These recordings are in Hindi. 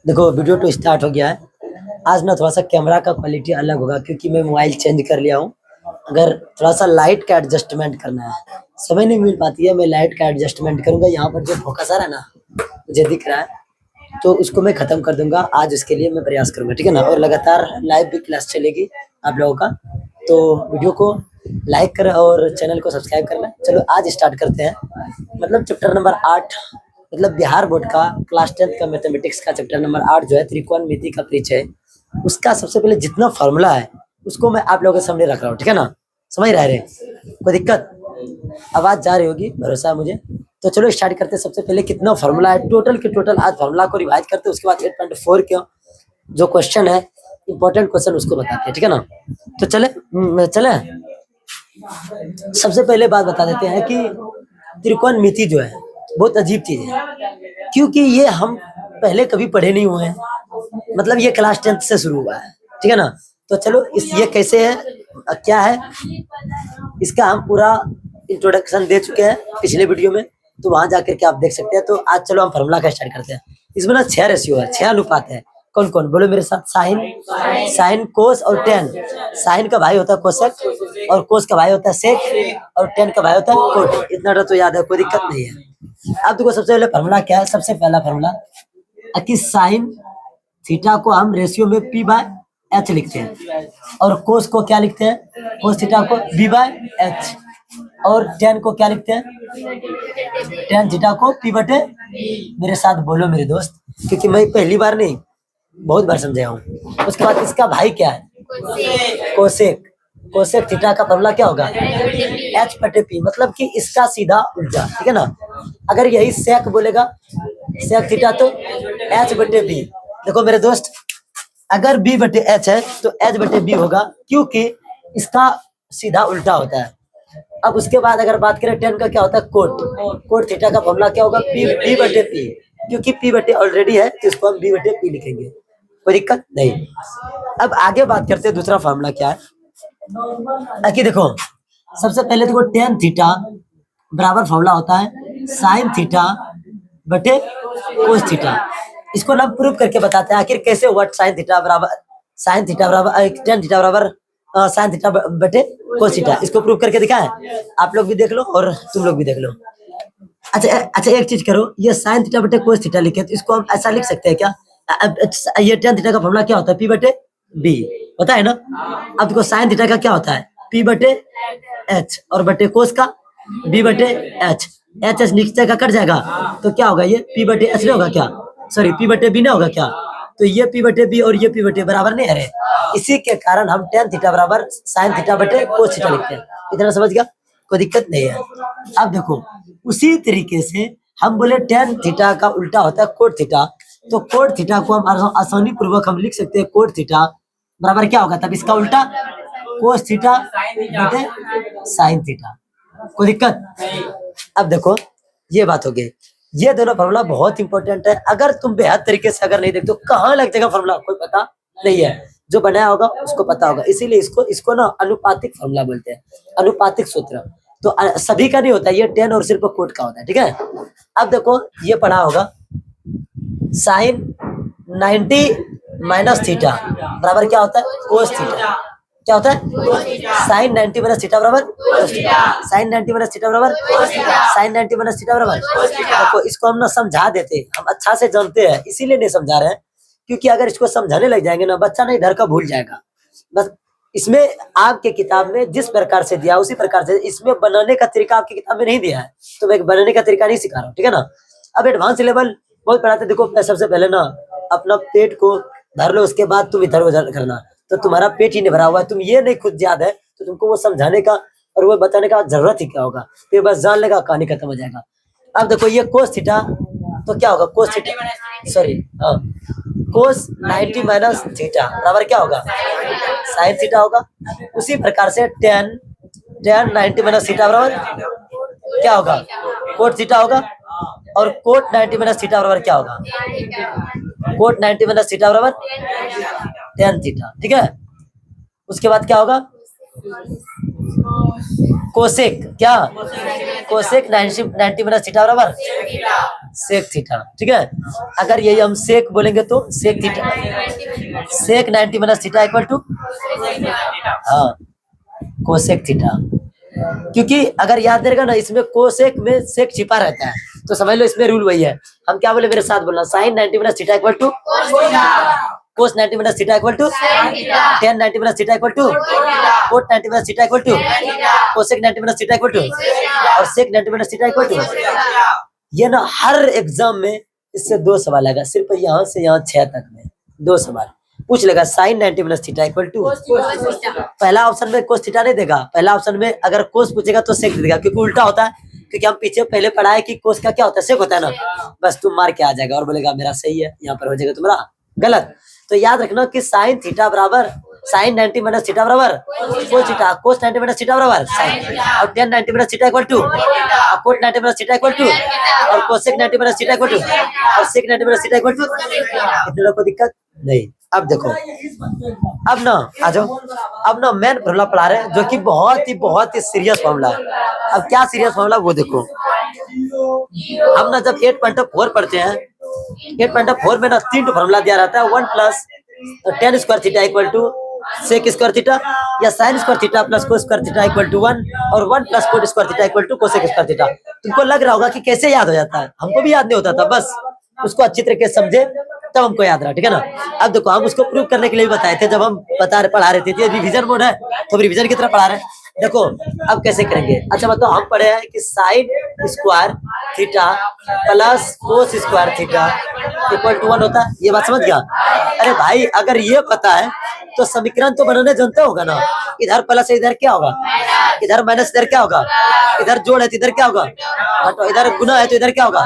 देखो वीडियो तो स्टार्ट हो गया है। आज ना थोड़ा सा कैमरा का क्वालिटी अलग होगा क्योंकि मैं मोबाइल चेंज कर लिया हूँ। अगर थोड़ा सा लाइट का एडजस्टमेंट करना है, समय नहीं मिल पाती है, मैं लाइट का एडजस्टमेंट करूंगा। यहाँ पर जो फोकस आ रहा है ना, मुझे दिख रहा है, तो उसको मैं खत्म कर दूंगा आज। उसके लिए मैं प्रयास करूंगा, ठीक है ना। और लगातार लाइव भी क्लास चलेगी आप लोगों का, तो वीडियो को लाइक कर और चैनल को सब्सक्राइब करना। चलो आज स्टार्ट करते हैं। मतलब चैप्टर नंबर 8, मतलब बिहार बोर्ड का क्लास 10 का मैथमेटिक्स का चैप्टर नंबर 8 जो है त्रिकोणमिति का परिचय, उसका सबसे पहले जितना फॉर्मूला है उसको मैं आप लोगों के सामने रख रहा हूँ, ठीक है ना। समझ रहे हैं? कोई दिक्कत? आवाज जा रही होगी, भरोसा है मुझे। तो चलो स्टार्ट करते हैं। सबसे पहले कितना फॉर्मूला है टोटल के टोटल, आज फॉर्मूला को रिवाइज करते हैं। उसके बाद 8.4 का जो क्वेश्चन है, इंपॉर्टेंट क्वेश्चन, उसको बताते हैं, ठीक है ना। तो चले सबसे पहले बात बता देते हैं कि त्रिकोणमिति जो है बहुत अजीब चीज है, क्योंकि ये हम पहले कभी पढ़े नहीं हुए हैं। मतलब ये क्लास 10 से शुरू हुआ है, ठीक है ना। तो चलो ये कैसे है, क्या है, इसका हम पूरा इंट्रोडक्शन दे चुके हैं पिछले वीडियो में, तो वहां जाकर के आप देख सकते हैं। तो आज चलो हम फॉर्मूला का स्टार्ट करते हैं। इसमें ना 6 रेशियो है, 6 अनुपात है। कौन कौन बोलो मेरे साथ? साइन, कोस और टेन। साइन का भाई होता है कोसेक, और कोस का भाई होता है सेक, और टेन का भाई होता है कोट। इतना तो याद है, कोई दिक्कत नहीं है। अब देखो सबसे पहले फॉर्मूला क्या है। सबसे पहला फॉर्मूला कि साइन थीटा को हम रेशियो में पी बाय एच लिखते हैं, और कोस को क्या लिखते हैं? कोस थीटा को बी बाय एच, और टेन को क्या लिखते हैं? टेन थीटा को पी बटे। मेरे साथ बोलो मेरे दोस्त, क्योंकि मैं पहली बार नहीं बहुत बार समझाया हूँ। उसके बाद इसका भाई क्या है? कोसेक। कोसेक थीटा का फॉर्मूला क्या होगा? एच बटे पी, मतलब कि इसका सीधा उल्टा, ठीक है ना। अगर यही सेक बोलेगा, सेक थीटा, तो एच बटे बी। देखो मेरे दोस्त, अगर बी बटे एच है तो एच बटे बी होगा, क्योंकि इसका सीधा उल्टा होता है। अब उसके बाद अगर बात करें टेन का, क्या होता है? कोट। कोट थीटा का फॉर्मूला क्या होगा? पी बी बटे पी, क्योंकि पी बटे ऑलरेडी है तो इसको हम बी बटे पी लिखेंगे, कोई दिक्कत नहीं। अब आगे बात करते हैं दूसरा फॉर्मूला क्या है। कि देखो सबसे पहले देखो, टेन थीटा बराबर फॉर्मूला होता है साइन थीटा बटे कोस थीटा। इसको ना प्रूव करके बताते हैं आखिर कैसे हुआ। साइन थीटा बराबर टेन थीटा बराबर साइन थीटा बटे कोस थीटा। इसको प्रूव करके दिखाएं, आप लोग भी देख लो और तुम लोग भी देख लो। अच्छा एक चीज करो, ये साइन थीटा बटे कोस थीटा लिखे तो इसको हम ऐसा लिख सकते हैं क्या? ये टेन थीटा का फॉर्मूला क्या होता है? पी बटे बी, पता है ना। अब देखो साइन थीटा का क्या होता है? पी बटे एच, और बटे कोस का बी बटे एच। एच एच नीचे का कट जाएगा, तो क्या होगा? ये पी बटे एच नहीं होगा क्या? सॉरी, पी बटे बी ना होगा क्या? तो ये पी बटे बी और ये पी बटे बराबर नहीं है। इसी के कारण हम टेन थीटा बराबर साइन थीटा बटे कोस थीटा लिखते हैं। इतना समझ गया, कोई दिक्कत नहीं है। अब देखो उसी तरीके से हम बोले टेन थीटा का उल्टा होता है कोट थीटा, तो कोट थीटा को हम आसानी पूर्वक हम लिख सकते हैं कोट थीटा बराबर क्या होगा? तब इसका उल्टा कोस थीटा बटे साइन थीटा, कोई दिक्कत? अब देखो ये बात हो गई। ये दोनों फॉर्मूला बहुत इंपॉर्टेंट है। अगर तुम बेहद तरीके से अगर नहीं देखते तो कहाँ लग जाएगा फॉर्मूला, कोई पता नहीं है। जो बनाया होगा उसको पता होगा, इसीलिए इसको ना अनुपातिक फॉर्मूला बोलते हैं, अनुपातिक सूत्र। तो सभी का नहीं होता, ये 10 और सिर्फ कोट का होता है, ठीक है। अब देखो ये पढ़ा होगा, साइन 90 माइनस थीटा बराबर क्या होता है? Cos theta. क्या होता है? साइन 90 माइनस थीटा बराबर साइन 90 माइनस थीटा बराबर साइन 90 माइनस थीटा बराबर। देखो इसको हम ना समझा देते, हम अच्छा से जानते हैं इसीलिए नहीं समझा रहे हैं, क्योंकि अगर इसको समझाने लग जाएंगे ना, बच्चा नहीं इधर का भूल जाएगा। बस इसमें आपके किताब में जिस प्रकार से दिया उसी प्रकार से, इसमें बनाने का तरीका आपकी किताब में नहीं दिया है, तो मैं बनाने का तरीका नहीं सिखा रहा हूँ, ठीक है ना। अब एडवांस लेवल बहुत पढ़ाते। देखो सबसे पहले ना अपना पेट को भर लो, उसके बाद तुम इधर उधर करना, तो तुम्हारा पेट ही नहीं भरा हुआ है, तुम ये नहीं खुद याद है, तो तुमको वो समझाने का और वो बताने का जरूरत ही क्या होगा? फिर बस जान लेगा, कहानी खत्म हो जाएगा। अब देखो ये कोस थीटा, तो क्या होगा? कोस थीटा, सॉरी हाँ, कोस 90 माइनस थीटा बराबर क्या होगा? साइन थीटा होगा। उसी प्रकार से टेन 90 माइनस थीटा बराबर क्या होगा? कोट थीटा होगा। और कोट 90 माइनस थीटा बराबर क्या होगा? कोट 90 माइनस थीटा बराबर टेन थीटा, ठीक है। उसके बाद क्या होगा? कोसेक, क्या? कोसेक 90 माइनस थीटा बराबर सेक थीटा, ठीक है। अगर यही हम सेक बोलेंगे तो sec theta, sec 90 minus theta equal to, हाँ, कोसेक थीटा। क्योंकि अगर याद रहेगा ना, इसमें कोसेक में सेक छिपा रहता है, तो समझ लो इसमें रूल वही है। हम क्या बोले, मेरे साथ बोलना, sine 90 minus theta equal to cos 90 minus theta equal to tan 90 minus theta equal to cot 90 minus theta equal to cosec 90 minus theta equal to और sec 90 minus theta equal to. ये ना हर एग्जाम में इससे 2 सवाल आएगा, सिर्फ यहाँ से यहाँ 6 तक में 2 सवाल पूछ लेगा। Sine 90 minus theta equal to, पहला ऑप्शन में कोस थीटा नहीं देगा, पहला ऑप्शन में अगर कोस पूछेगा तो सेक देगा, क्योंकि उल्टा होता है। क्योंकि हम पीछे पहले पढ़ा है कि कोस का क्या होता है, सेक होता है ना। बस तुम मार के आ जाएगा और बोलेगा मेरा सही है, यहाँ पर हो जाएगा तुम्हारा गलत। तो याद रखना कि साइन थीटा बराबर साइन 90 माइनस थीटा बराबर cos theta, cos 90 minus theta बराबर साइन, और tan 90 minus theta equal to, और cot 90 minus theta equal to, और cosec 90 minus theta equal to, और sec 90 minus theta equal to. इतने लोग को दिक्कत नहीं। अब देखो, अब ना आ जाओ, अब ना मेन फॉर्मूला पढ़ा रहे हैं, जो कि बहुत ही सीरियस फॉर्मूला है। अब क्या सीरियस फॉर्मूला वो देखो। हम ना जब 8.4 पढ़ते हैं, 8.4 में ना 3 फॉर्मूला दिया रहता है, 1 plus tan square theta equal to sec square theta, या sine square theta plus cos square theta equal to 1, और 1 plus cot square theta equal to cosec square theta. तुमको लग रहा होगा कि कैसे याद हो जाता है, हमको भी याद नहीं होता था, बस उसको अच्छी तरीके से समझे तब हमको याद रहा, ठीक है ना। अब देखो, हम उसको प्रूव करने के लिए बताए थे, जब हम पढ़ा रहे थे, रिवीजन मोड है तो रिवीजन की तरह पढ़ा रहे हैं। देखो अब कैसे करेंगे। अच्छा बताओ, हम पढ़े हैं कि sine square theta plus cos square theta equal to 1 होता है, ये बात समझ गया। अरे भाई, अगर ये पता है तो समीकरण तो बनाने जानता होगा ना। इधर प्लस है, इधर क्या होगा, इधर माइनस, इधर क्या होगा, इधर जोड़ है तो इधर क्या होगा, तो इधर गुना है तो इधर क्या होगा,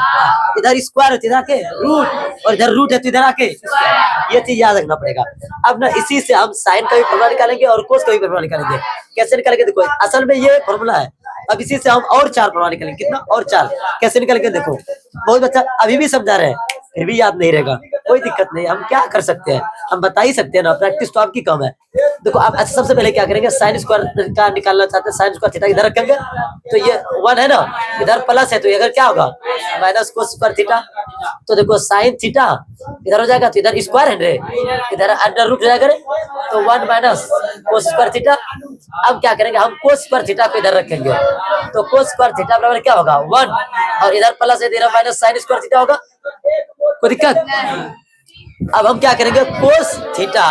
इधर स्क्वायर है तो इधर आके रूट, और इधर रूट है तो इधर आके, ये चीज याद रखना पड़ेगा। अब ना इसी से हम साइन का भी फॉर्मूला निकालेंगे और कोस का भी फॉर्मूला निकालेंगे। कैसे निकालेंगे देखो, असल में ये फॉर्मूला है। अब इसी से हम और 4 फॉर्मूला निकालेंगे। कितना? और 4। कैसे निकालेंगे देखो, बहुत बच्चा अभी भी समझा रहे हैं, फिर भी याद नहीं रहेगा, कोई दिक्कत नहीं। हम क्या कर सकते हैं, हम बता ही सकते हैं ना, प्रैक्टिस तो आपकी कम है। देखो आप अच्छा, सबसे पहले क्या करेंगे, साइन स्क्वायर का निकालना चाहते हैं, साइन स्क्वायर थीटा इधर रखेंगे तो ये 1 है ना, इधर प्लस है तो इधर क्या होगा, माइनस कोस स्क्वायर थीटा। तो देखो साइन थीटा इधर हो जाएगा तो इधर स्क्वायर है रे, इधर अंडर रूट हो जाएगा रे, तो 1 माइनस कोस स्क्वायर थीटा। अब क्या करेंगे, हम कोस स्क्वायर थीटा को इधर रखेंगे, तो कोस स्क्वायर थीटा बराबर क्या होगा 1, और इधर प्लस है इधर माइनस साइन स्क्वायर थीटा होगा, कोई दिक्कत। अब हम क्या करेंगे, कोस थीटा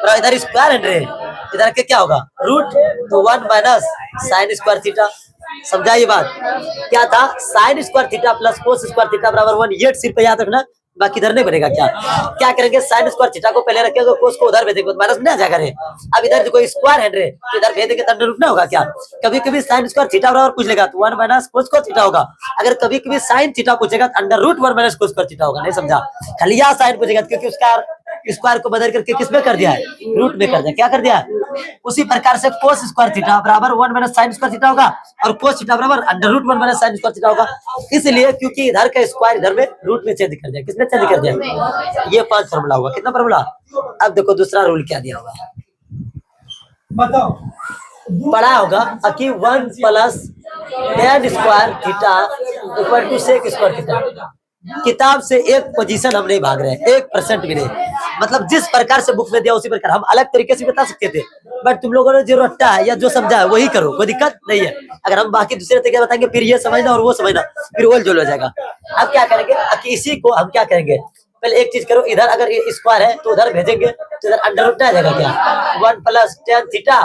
और इधर स्क्वायर है रे, इधर के क्या होगा रूट, तो 1 माइनस साइन स्क्वायर थीटा। समझा ये बात? क्या था, sign square theta plus cos square theta बराबर 1, ये सिर्फ याद रखना, बाकी इधर नहीं बनेगा। क्या करेंगे, साइन स्क्वायर थीटा को पहले रखेंगे, कोस को उधर भेजेंगे, माइनस में आ जाएगा रे। अब इधर कोई स्क्वायर है रे, तो इधर भेजेंगे तो अंडर रूट ना होगा क्या। कभी कभी साइन स्क्वायर थीटा बराबर पूछ लेगा तो 1 माइनस कोस स्क्वायर थीटा होगा। अगर कभी कभी साइन थीटा पूछेगा तो under root 1 minus cos square theta होगा। नहीं समझा, खाली यहाँ साइन पूछेगा, क्योंकि उसका स्क्वायर को बदल करके किस में कर दिया है, रूट में कर दिया। क्या कर दिया, उसी प्रकार से कोस स्क्वायर थीटा बराबर 1 माइनस साइन स्क्वायर थीटा होगा, और कोस थीटा बराबर under root 1 minus sine square theta होगा। इसलिए क्योंकि इधर का स्क्वायर इधर में रूट में चेंज कर दिया। किसने चेंज कर दिया, ये 5 फॉर्मूला हुआ। कितना फॉर्मूला। अब देखो दूसरा रूल क्या दिया होगा, बताओ। पढ़ा होगा कि 1 plus tan square theta equal to sec square theta. किताब से एक पोजीशन हम नहीं भाग रहे हैं, 1% भी नहीं। मतलब जिस प्रकार से बुक में दिया उसी प्रकार, हम अलग तरीके से बता सकते थे, बट तुम लोगों ने जो रट्टा है या जो समझा है वही करो, कोई दिक्कत नहीं है। अगर हम बाकी दूसरे तरीके बताएंगे फिर ये समझना और वो समझना, फिर वो जोल हो जाएगा। अब क्या करेंगे कि इसी को हम क्या करेंगे, पहले एक चीज करो, इधर अगर स्क्वायर है तो उधर भेजेंगे तो इधर अंडर रूट आ जाएगा। क्या 1 प्लस टेन थीटा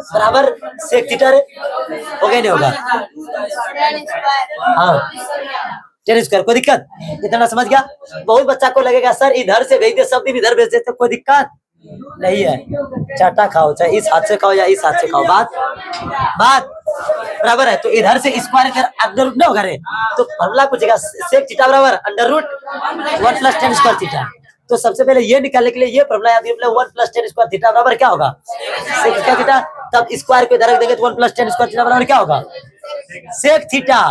बराबर सेक थीटा रे, हो गया नहीं होगा, हाँ टेन स्क्वायर, कोई दिक्कत। इतना समझ गया। बहुत बच्चा को लगेगा सर इधर से भेज दे, सब दिन इधर भेज देते, कोई दिक्कत नहीं है। चाटा खाओ, चाहे इस हाथ से खाओ या इस हाथ से खाओ, बात बराबर है। तो इधर से स्क्वायर इधर अंडर रूट ना होगा रे, तो फॉर्मूला पूछेगा सेक थीटा बराबर under root 1 plus tan square theta. तो सबसे पहले ये निकालने के लिए ये फॉर्मूला याद है, 1 प्लस टेन स्क्वायर थीटा बराबर क्या होगा, सेक स्क्वायर थीटा। तब स्क्वायर को इधर रख देंगे तो 1 प्लस टेन स्क्वायर थीटा बराबर क्या होगा, सेक थीटा।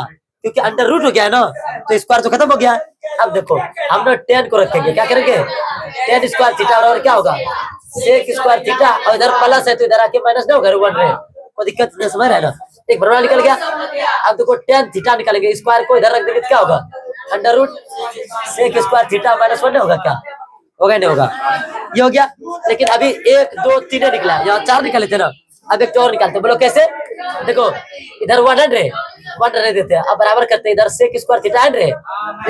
क्योंकि अंडर रूट हो गया है ना, तो स्क्वायर तो खत्म हो गया। अब देखो हम लोग 10 को रखेंगे, क्या करेंगे, टेन स्क्वायर थीटा बराबर क्या होगा, सेक स्क्वायर थीटा, और इधर प्लस है तो इधर आके माइनस ना होगा 1 रे, कोई दिक्कत नहीं, समझ रहे ना। एक फॉर्मूला निकल गया। अब देखो टेन थीटा निकालेंगे, स्क्वायर को इधर रख देंगे तो क्या होगा, under root sec square theta minus 1 होगा क्या? होगा नहीं होगा? ये हो गया। लेकिन अभी 1 2 3 निकला, यहाँ 4 निकाले थे ना, अब एक और निकालते, बोलो कैसे? देखो इधर 1 रहने देते हैं, अब बराबर करते हैं, इधर सेक स्क्वायर थीटा रहे,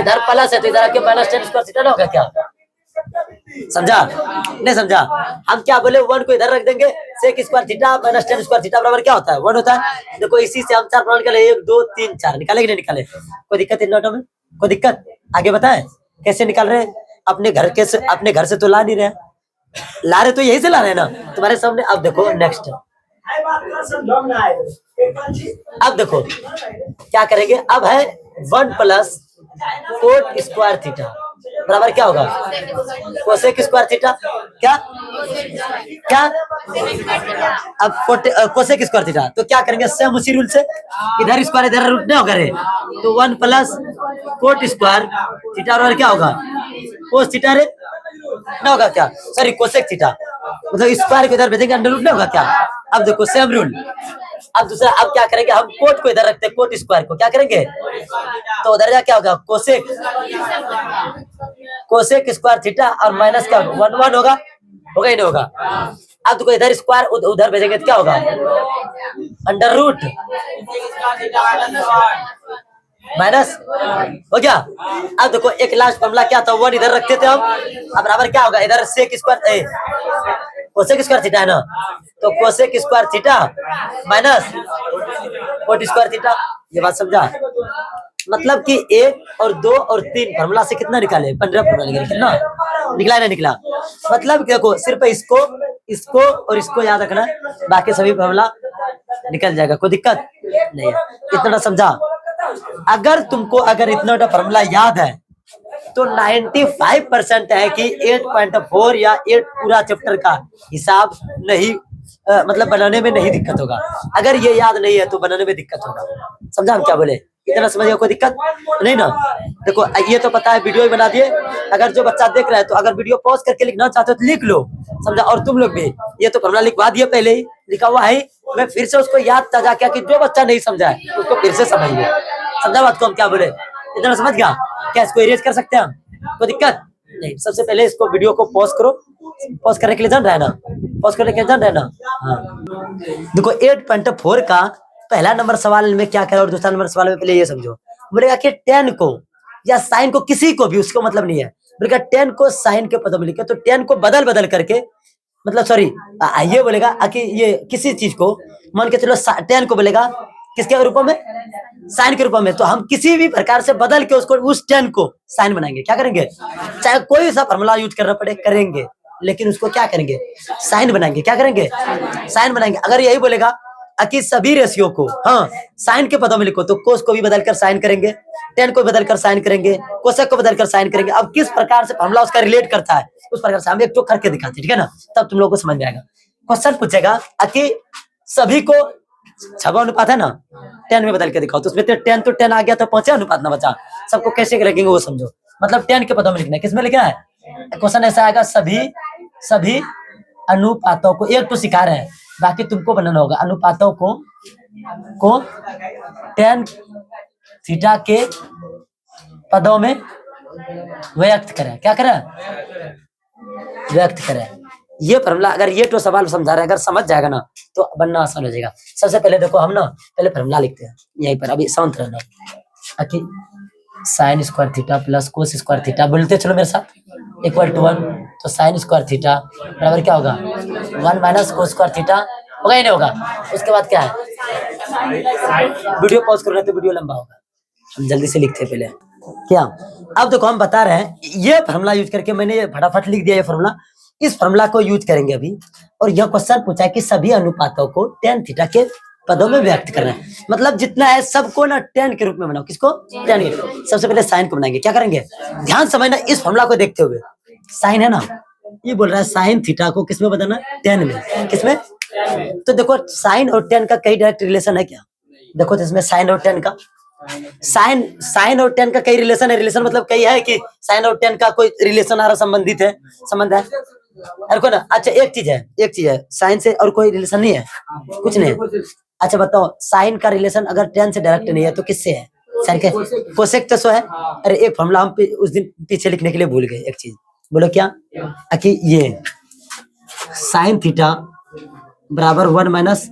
इधर प्लस है तो इधर आके माइनस टेन स्क्वायर थीटा ना होगा क्या? समझा नहीं समझा? हम क्या बोले, 1 को इधर रख देंगे, sec square theta minus tan square theta बराबर क्या होता है? 1 होता है। देखो इसी से हम 4 प्रमाण निकाले, 1 2 3 4 निकाले कि नहीं निकाले? कोई दिक्कत इन नोटों में? कोई दिक्कत? आगे बताएं कैसे निकाल रहे हैं? अपने घर से तो ला नहीं रहे, ला रहे तो यही से ला रहे हैं ना तुम्हारे सामने। अब देखो नेक्स्ट, अब देखो क्या करेंगे, अब है 1 प्लस कोट स्क्वायर थीटा बराबर क्या होगा? Cosec square theta. क्या क्या? अब कोसेक स्क्वायर थीटा, तो क्या करेंगे, सेम उसी रूल से, इधर स्क्वायर इधर रूट नहीं होगा रे, तो 1 प्लस कोट स्क्वायर थीटा बराबर क्या होगा? कोस थीटा रे ना होगा क्या? सॉरी कोसेक थीटा, मतलब स्क्वायर को इधर भेजेंगे अंडर रूट नहीं होगा क्या? अब देखो सेम रूल। अब दूसरा, अब क्या करेंगे, हम कोट को इधर रखते हैं, कोट स्क्वायर को क्या करेंगे, तो उधर जा क्या होगा, कोसेक स्क्वायर थीटा और माइनस क्या होगा, 1 1 होगा, होगा ही नहीं होगा? अब देखो इधर स्क्वायर उधर भेजेंगे तो क्या होगा, अंडर रूट माइनस हो गया। अब देखो एक लास्ट फॉर्मूला क्या था, 1 इधर रखते थे हम, अब बराबर क्या होगा, इधर sec square cosec square theta है ना, तो cosec square theta minus cot square theta. ये बात समझा? मतलब कि 1 और 2 और 3 फॉर्मूला से कितना निकाले, 15 फॉर्मूला निकाले, कितना निकला नहीं निकला? मतलब देखो सिर्फ इसको और इसको याद रखना, बाकी सभी फॉर्मूला निकल जाएगा, कोई दिक्कत नहीं है। इतना समझा? अगर तुमको इतना फॉर्मूला याद है तो 95% है कि 8.4 या 8 पूरा चैप्टर का हिसाब नहीं मतलब बनाने में नहीं दिक्कत होगा। अगर ये याद नहीं है तो बनाने में दिक्कत होगा। समझा हम क्या बोले? इतना समझ गया, कोई दिक्कत नहीं ना? देखो ये तो पता है, वीडियो ही बना दिए। अगर जो बच्चा देख रहा है तो अगर वीडियो पॉज करके लिखना चाहते हो तो लिख लो, समझा? और तुम लोग भी ये तो फॉर्मूला लिखवा दिए, पहले ही लिखा हुआ है, मैं फिर से उसको याद ताजा किया कि जो बच्चा नहीं समझा है उसको फिर से समझिए। समझा बात को हम क्या बोले? इतना समझ गया? क्या इसको इरेज कर सकते हैं हम? कोई दिक्कत नहीं। सबसे पहले इसको वीडियो को पॉज करो, पॉज करने के लिए जान रहा है ना, पॉज करने के लिए जान रहा है ना? हाँ देखो 8.4 का पहला नंबर सवाल में क्या करा और दूसरा नंबर सवाल में पहले ये समझो। बोलेगा कि 10 को या साइन को, किसी को भी उसको मतलब नहीं है, बोलेगा 10 को साइन के पदों में लिखे, तो 10 को बदल करके, मतलब सॉरी ये बोलेगा कि ये किसी चीज को मान के चलो 10 को बोलेगा किसके रूप में, साइन के रूप में, तो हम किसी भी प्रकार से बदल के उसको उस 10 को साइन बनाएंगे। क्या करेंगे? चाहे कोई सा फॉर्मूला यूज करना पड़े करेंगे, लेकिन उसको क्या करेंगे, साइन बनाएंगे। क्या करेंगे? साइन बनाएंगे। अगर यही बोलेगा कि सभी रेशियो को हाँ साइन के पदों में लिखो, तो कोस को भी बदलकर साइन करेंगे, 10 को बदलकर साइन करेंगे, कोसेक को बदलकर साइन करेंगे। अब किस प्रकार से फॉर्मूला उसका रिलेट करता है उस प्रकार से हम एक करके दिखाते हैं, ठीक है ना? तब तुम लोगों को समझ में आएगा। क्वेश्चन पूछेगा कि सभी को 6 अनुपात है ना, 10 में बदल के दिखाओ, तो उसमें 10 तो 10 आ गया, तो 5 अनुपात ना बचा। सबको कैसे लगेंगे वो समझो। मतलब 10 के पदों में लिखना है, किसमें लिखना है? क्वेश्चन ऐसा आएगा, सभी अनुपातों को, एक तो सिखा रहे हैं, बाकी तुमको बनाना होगा। अनुपातों को 10 थीटा के पदों में व्यक्त करें। क्या करें? व्यक्त करें। ये फॉर्मूला अगर ये तो सवाल समझा रहे हैं, अगर समझ जाएगा ना तो बनना आसान हो जाएगा। सबसे पहले देखो हम ना पहले फॉर्मूला लिखते हैं यहीं पर, अभी शांत रहना। कि sine square theta plus cos square theta, बोलते चलो मेरे साथ, इक्वल टू 1, तो साइन स्क्वायर थीटा बराबर क्या होगा, 1 माइनस कोस स्क्वायर थीटा, होगा ही नहीं होगा? उसके बाद क्या है, वीडियो पॉज करो तो वीडियो लंबा होगा, हम जल्दी से लिखते हैं पहले क्या। अब देखो हम बता रहे हैं, ये फॉर्मूला यूज करके मैंने ये फटाफट लिख दिया ये फॉर्मूला। इस फॉर्मूला को यूज करेंगे अभी, और यह क्वेश्चन पूछा है कि सभी अनुपातों को 10 थीटा के पदों में व्यक्त करना है। मतलब जितना है सबको ना 10 के रूप में बनाओ। किसको? 10 के। सबसे पहले साइन को बनाएंगे। क्या करेंगे? ध्यान समझना इस फॉर्मूला को देखते हुए। साइन है ना, ये बोल रहा है साइन थीटा को किसमें बदलना है? 10 में। किसमें? तो देखो साइन और 10 का कई डायरेक्ट रिलेशन है क्या? देखो तो इसमें साइन और 10 का, साइन और 10 का कई रिलेशन है। रिलेशन मतलब कई है कि साइन और 10 का कोई रिलेशन आ रहा, संबंधित है, संबंध है। को ना अच्छा एक चीज है साइन से और कोई रिलेशन नहीं है, कुछ नहीं है। अच्छा बताओ, साइन का रिलेशन अगर 10 से डायरेक्ट नहीं है तो किससे है? साइन के कोसेक तो सो है। अरे एक फॉर्मूला हम उस दिन पीछे लिखने के लिए भूल गए, एक चीज बोलो क्या, कि ये साइन थीटा बराबर 1 माइनस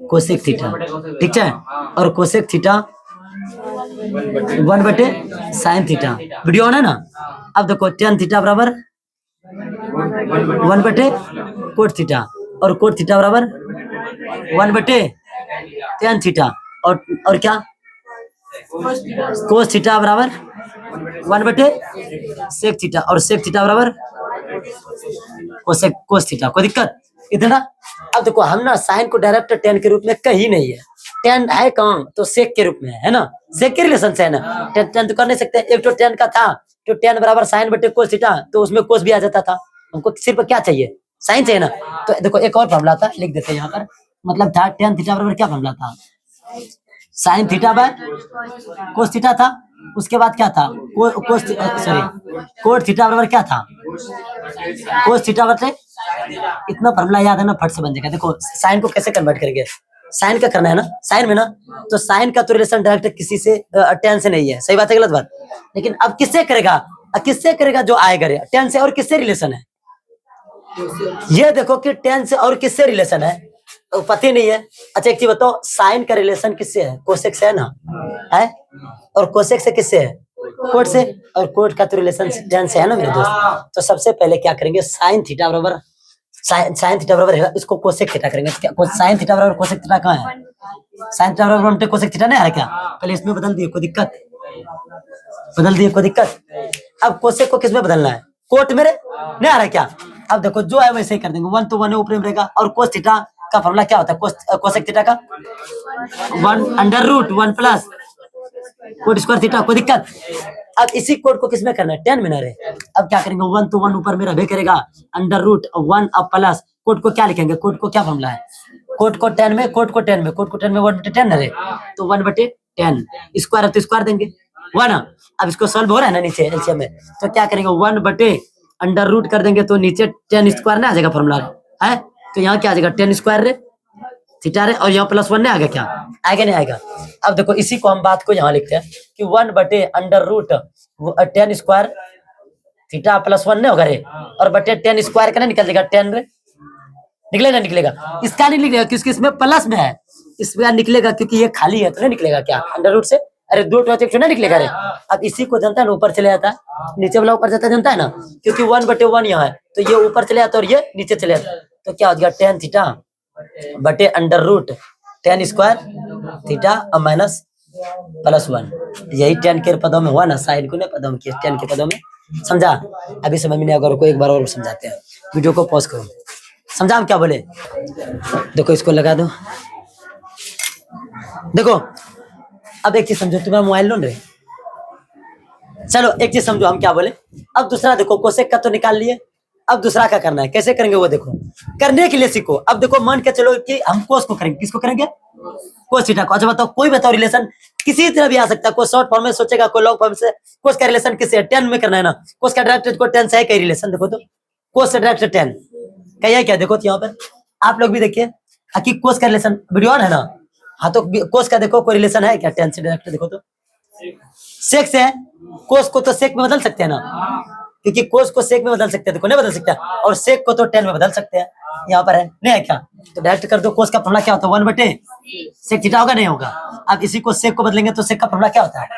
कोसेक थीटा, ठीक है, और कोसेक थीटा 1 बटे साइन थीटा, वीडियो ऑन है ना। अब देखो टेन थीटा बराबर 1 बटे कोट थीटा, और कोट थीटा बराबर 1 बटे टेन थीटा, और क्या कोस थीटा बराबर 1 बटे सेक थीटा, और सेक थीटा बराबर कोस थीटा। कोई दिक्कत इतना। अब देखो हम ना साइन को डायरेक्ट टेन के रूप में कहीं नहीं है, टेन है कहाँ तो सेक के रूप में है ना, सेक के रिलेशन से है ना, टेन तो कर नहीं सकते। एक तो टेन का था तो टेन बराबर साइन बटे कोस थीटा, तो उसमें कोस भी आ जाता था, हमको सिर्फ क्या चाहिए, साइन चाहिए ना। तो देखो एक और फॉर्मूला था, लिख देते हैं यहाँ पर, मतलब था टेन थीटा बराबर क्या फॉर्मूला था, sine theta by cos theta था। उसके बाद क्या था, कोट थीटा बराबर क्या था, कोस थीटा बटे, इतना फॉर्मूला याद है ना, फट से बन जाएगा। देखो साइन को कैसे कन्वर्ट करेंगे, साइन का करना है ना, साइन में ना तो साइन का तो रिलेशन डायरेक्ट किसी से टेन से नहीं है, सही बात है गलत बात, लेकिन अब किससे करेगा, किससे करेगा जो आएगा टेन से, और किससे रिलेशन है, ये देखो कि टेन से और किससे रिलेशन है, तो पता नहीं है। अच्छा एक चीज बताओ, साइन का रिलेशन किससे है, कोसेक से है ना, है, और कोसेक से किससे है, कोट से, और कोट का तो रिलेशन टेन से है ना मेरे दोस्त। तो सबसे पहले क्या करेंगे, साइन थीटा बराबर साइन थीटा बराबर है, इसको कोसेक थीटा करेंगे। साइन थीटा बराबर कोसेक थीटा कहाँ है, साइन थीटा बराबर कोसेक थीटा नहीं आ रहा क्या, पहले इसमें बदल दिए, कोई दिक्कत, बदल दिए कोई दिक्कत। अब कोसेक को किसमें बदलना है, कोट मेरे नहीं आ रहा क्या। अब देखो जो है वैसे ही कर देंगे, 1 तो 1 ऊपर में रहेगा, और कोस थीटा का फॉर्मूला क्या होता है, कोसेक थीटा का 1 under root 1 plus cot square theta, कोई दिक्कत। अब इसी कोड को किसमें करना है, टेन में ना रे। अब क्या करेंगे, 1 तो 1 ऊपर में रहे करेगा, अंडर रूट 1 अब प्लस कोड को क्या लिखेंगे, कोड को क्या फॉर्मूला है, कोड को 10 में, कोड को 10 में, कोड को 10 में 1 बटे 10 रे, तो 1 बटे 10 स्क्वायर है तो स्क्वायर देंगे 1। अब इसको सॉल्व हो रहा है ना नीचे एलसीएम में, तो क्या करेंगे 1 बटे अंडर रूट कर देंगे, तो नीचे 10 स्क्वायर ना आ जाएगा फॉर्मूला है, तो यहाँ क्या आ जाएगा 10 स्क्वायर रे थीटा रे, और यहाँ प्लस 1 नहीं आएगा क्या, आएगा नहीं आएगा। अब देखो इसी को हम बात को यहाँ लिखते हैं कि 1 बटे under root 10 square theta plus 1 नहीं होगा रे, और बटे 10 स्क्वायर का ना निकल जाएगा 10 रे, निकलेगा निकलेगा, इसका नहीं निकलेगा क्योंकि इसमें प्लस में है, इसमें निकलेगा क्योंकि ये खाली है तो नहीं निकलेगा क्या अंडर रूट से, अरे 2 तो नहीं निकलेगा रे। अब इसी को जनता है ना ऊपर चले जाता है, नीचे वाला ऊपर जाता है जनता है ना, क्योंकि 1 बटे 1 यहाँ है तो ये ऊपर चले जाता है और ये नीचे चले जाता है, तो क्या हो जाएगा 10 थीटा बटे अंडर रूट 10 स्क्वायर थीटा और माइनस प्लस 1, यही 10 के पदों में हुआ ना, साइन को नहीं पदों में, 10 के पदों में, समझा। अभी समझ में नहीं आएगा, एक बार और समझाते हैं, वीडियो को पॉज करो, समझा हम क्या बोले। देखो इसको लगा दो, देखो अब एक चीज समझो, तुम्हारा मोबाइल लो रे, चलो एक चीज समझो हम क्या बोले। अब दूसरा देखो, कोसेक का तो निकाल लिए, अब दूसरा क्या करना है, कैसे करेंगे वो देखो, करने के लिए सीखो। अब देखो मान के चलो कि हम कोस को करेंगे, किसको करेंगे, कोस थीटा को। अच्छा बताओ, कोई बताओ रिलेशन किसी तरह भी आ सकता है, कोई शॉर्ट फॉर्म में सोचेगा, कोई लॉन्ग फॉर्म से। कोस का रिलेशन किससे है, 10 में करना है ना, कोस का डायरेक्ट को 10 से है कई रिलेशन, देखो तो कोस से डायरेक्ट 10 का है क्या, देखो तो यहाँ पर आप लोग भी देखिए कि कोस का रिलेशन वीडियो ऑन है ना, हाँ तो कोस का देखो कोई रिलेशन है क्या 10 से डायरेक्ट, देखो तो सेक से है, कोस को तो सेक में बदल सकते हैं ना, क्योंकि कोस को सेक में बदल सकते हैं, देखो नहीं बदल सकता, और सेक को तो 10 में बदल सकते हैं, यहाँ पर है नहीं है क्या, तो डायरेक्ट कर दो। कोस का फॉर्मूला क्या होता है, 1 बटे सेक थीटा होगा नहीं होगा। अब इसी को सेक को बदलेंगे तो सेक का फॉर्मूला क्या होता है,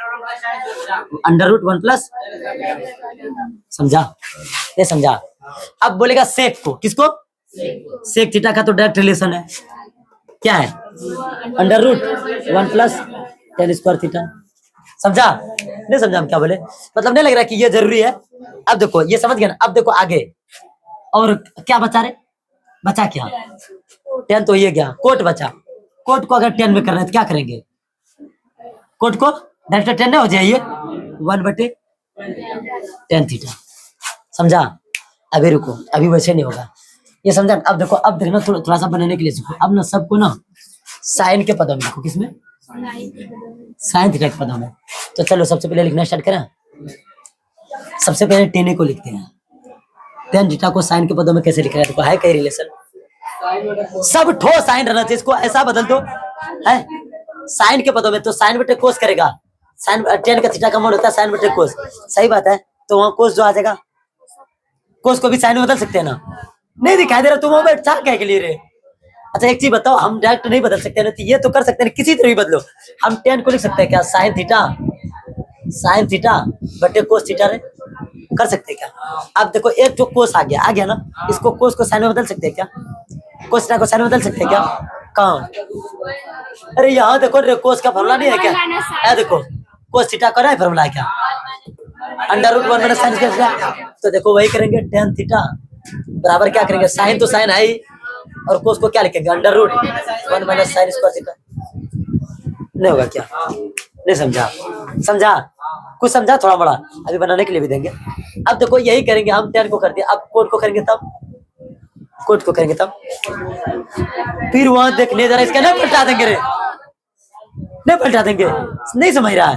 अंडर रूट 1 प्लस, समझा ये समझा। अब बोलेगा सेक को, किसको, सेक थीटा का तो डायरेक्ट रिलेशन है, क्या है under root 1 plus 10 square theta, समझा नहीं समझा हम क्या बोले, मतलब नहीं लग रहा कि ये जरूरी है। अब देखो ये समझ गया ना, अब देखो आगे और क्या बचा रे, बचा क्या 10 तो ये क्या कोट बचा, कोट को अगर 10 में कर रहे हैं तो क्या करेंगे, कोट को डायरेक्ट 10 नहीं हो जाइए 1 बटे 10 थीटा, समझा। अभी रुको, अभी वैसे नहीं होगा, ये समझा। अब देखो, अब देखना थोड़ा सा बनाने के लिए सीखो। अब ना सबको ना साइन के पदों में लिखो, किसमें, साइन थीटा के पदों में। तो चलो सबसे पहले लिखना स्टार्ट करें, सबसे पहले टेन को लिखते हैं, टेन थीटा को साइन के पदों में कैसे लिख रहे हैं, देखो है कई रिलेशन, सब ठो साइन रहना चाहिए, इसको ऐसा बदल दो है साइन के पदों में, तो साइन बटे कोस करेगा साइन टेन का थीटा का मान होता है साइन बटे कोस, सही बात है। तो वहाँ कोस जो आ जाएगा, कोस को भी साइन में बदल सकते हैं ना, नहीं दिखाई दे रहा तुम बैठ था क्या के लिए रे। अच्छा एक चीज बताओ, हम डायरेक्ट नहीं बदल सकते ना, तो ये तो कर सकते हैं किसी तरह भी बदलो। हम टेन को लिख सकते हैं क्या साइन थीटा बटे कोस थीटा रे, कर सकते हैं क्या। अब देखो एक जो कोस आ गया ना, इसको कोस को साइन में बदल सकते हैं क्या, कोस थीटा को साइन में बदल सकते हैं क्या, कहाँ। अरे यहाँ देखो रे, कोस का फॉर्मूला नहीं है क्या, है देखो कोस थीटा का फॉर्मूला है क्या, under root 1 minus sine square theta. तो देखो वही करेंगे, टेन थीटा बराबर क्या करेंगे, साइन तो साइन है ही, और कोस को क्या लिखेंगे, under root 1 minus sine square theta. नहीं होगा क्या, नहीं समझा कुछ समझा थोड़ा बड़ा, अभी बनाने के लिए भी देंगे। अब देखो यही करेंगे हम, टेन को कर दिया, अब कोट को करेंगे तब, फिर वहां देखने जरा, इसका नहीं पलटा देंगे रे, नहीं समझ रहा है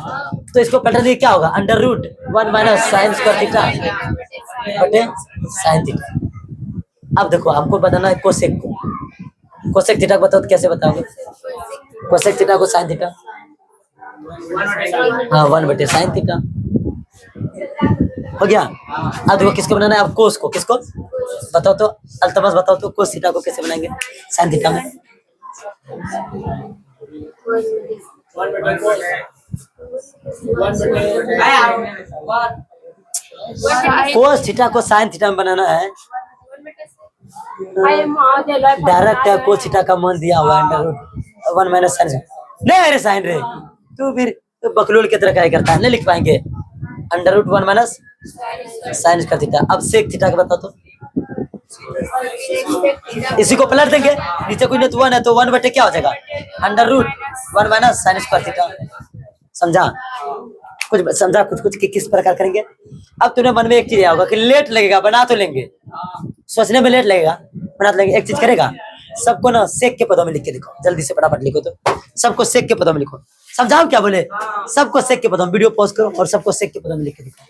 तो इसको पलटा देंगे, क्या होगा, under root 1 minus sine square theta बटे साइन थीटा। अब देखो हमको बताना है कोसेक को, कोसेक थीटा को बताओ तो कैसे बताओगे, कोसेक थीटा को साइन थीटा, हाँ 1 बटे साइन थीटा हो गया। अब देखो किसको बनाना है, अब कोस को, किसको बताओ तो, अल्तमस बताओ तो कोस थीटा को कैसे बनाएंगे साइन थीटा में। कोस थीटा को साइन थीटा में बनाना है, डायरेक्ट है, कोस थीटा का मान दिया हुआ है अंडर रूट 1 माइनस साइन, नहीं अरे साइन रे तू फिर तो बकलोल की तरह क्या करता है, नहीं लिख पाएंगे, under root 1 minus sine square theta. अब सेक थीटा का बताओ तो, इसी को पलट देंगे, नीचे कोई नहीं तो 1 है, तो 1 बटे क्या हो जाएगा, under root 1 minus sine square theta. समझा कुछ कि किस प्रकार करेंगे। अब तुम्हें मन में एक चीज आया होगा कि लेट लगेगा, बना तो लेंगे, सोचने में लेट लगेगा, बना तो लेंगे। एक चीज करेगा, सबको ना सेक के पदों में लिख के लिखो, जल्दी से फटाफट लिखो, तो सबको सेक के पदों में लिखो, समझाओ क्या बोले, सबको सेक के पदों में, वीडियो पॉज करो और सबको सेक के पदों में लिख के लिखो।